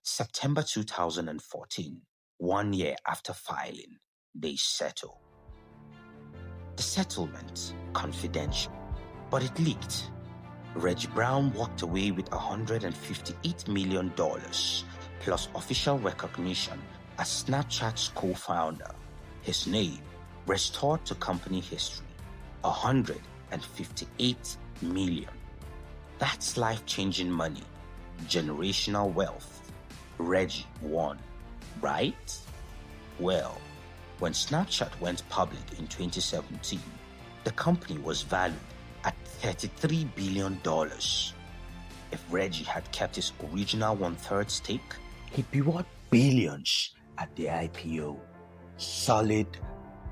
September 2014, 1 year after filing, they settle. The settlement, confidential, but it leaked. Reggie Brown walked away with $158 million plus official recognition as Snapchat's co-founder. His name restored to company history, $158 million. That's life-changing money, generational wealth. Reggie won, right? Well, when Snapchat went public in 2017, the company was valued at $33 billion. If Reggie had kept his original 1/3 stake, he'd be worth billions at the IPO. Solid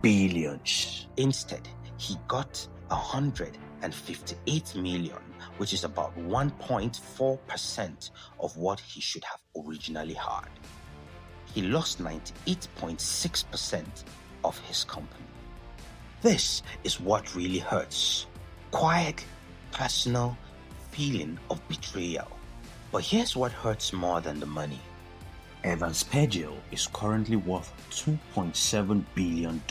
billions. Instead, he got $158 million, which is about 1.4% of what he should have originally had. He lost 98.6% of his company. This is what really hurts. Quiet, personal feeling of betrayal. But here's what hurts more than the money. Evans Pagel is currently worth $2.7 billion.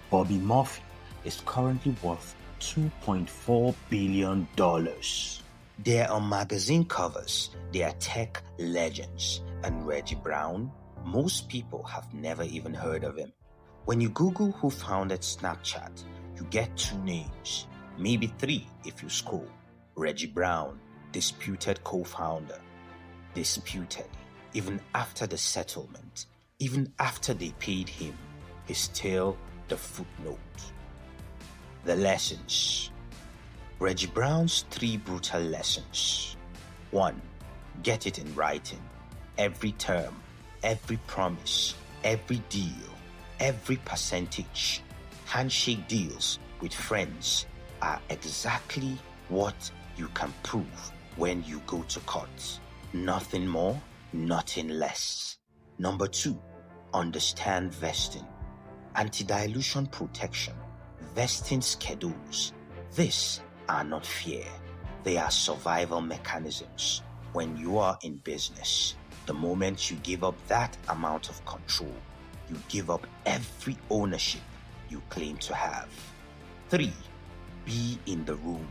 Bobby Murphy is currently worth $2.4 billion. They're on magazine covers, they are tech legends. And Reggie Brown, most people have never even heard of him. When you Google who founded Snapchat, you get 2 names, maybe 3 if you scroll. Reggie Brown, disputed co-founder. Disputed. Even after the settlement, even after they paid him, he's still the footnote. The lessons. Reggie Brown's 3 brutal lessons. 1. Get it in writing. Every term, every promise, every deal, every percentage. Handshake deals with friends are exactly what you can prove when you go to court. Nothing more, nothing less. Number 2, understand vesting. Anti-dilution protection. Vesting schedules. These are not fear. They are survival mechanisms. When you are in business, the moment you give up that amount of control, you give up every ownership you claim to have. 3, be in the room.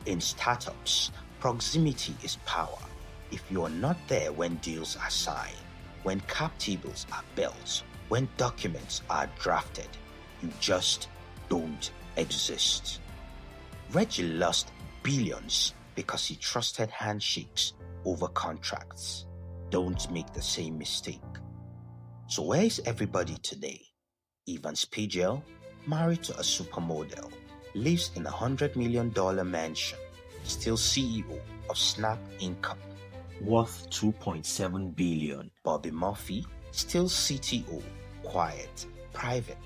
In startups, proximity is power. If you are not there when deals are signed, when cap tables are built, when documents are drafted, you just don't exist. Reggie lost billions because he trusted handshakes over contracts. Don't make the same mistake. So where is everybody today? Evans Pagel, married to a supermodel, lives in a $100 million mansion, still CEO of Snap Inc., worth $2.7 billion. Bobby Murphy, still CTO, quiet, private,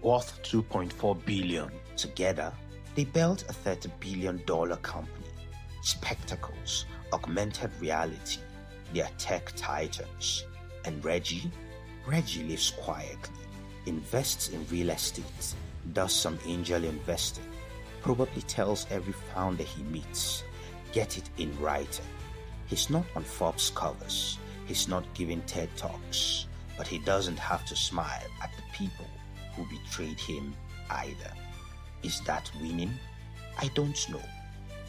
worth $2.4 billion. Together, they built a $30 billion company. Spectacles, augmented reality, they are tech titans. And Reggie lives quietly, invests in real estate, does some angel investing, probably tells every founder he meets, get it in writing. He's not on Forbes covers, he's not giving TED Talks, but he doesn't have to smile at the people who betrayed him either. Is that winning? I don't know.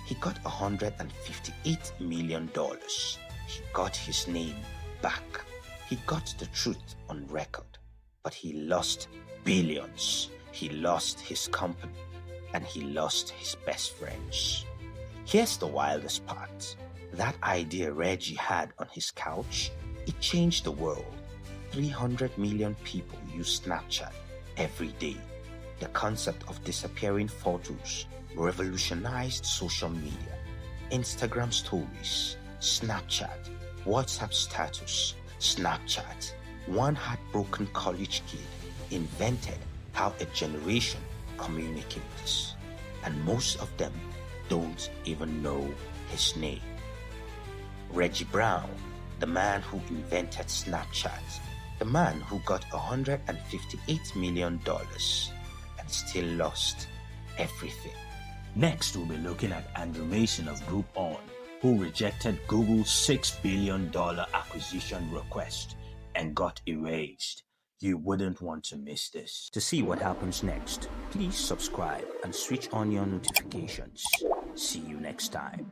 He got $158 million. He got his name back. He got the truth on record. But he lost billions. He lost his company. And he lost his best friends. Here's the wildest part. That idea Reggie had on his couch, it changed the world. 300 million people use Snapchat every day. The concept of disappearing photos revolutionized social media. Instagram stories, Snapchat, WhatsApp status, Snapchat. One heartbroken college kid invented how a generation communicates. And most of them don't even know his name. Reggie Brown, the man who invented Snapchat, the man who got $158 million and still lost everything. Next, we'll be looking at Andrew Mason of Group On, who rejected Google's $6 billion acquisition request and got erased. You wouldn't want to miss this. To see what happens next, please subscribe and switch on your notifications. See you next time.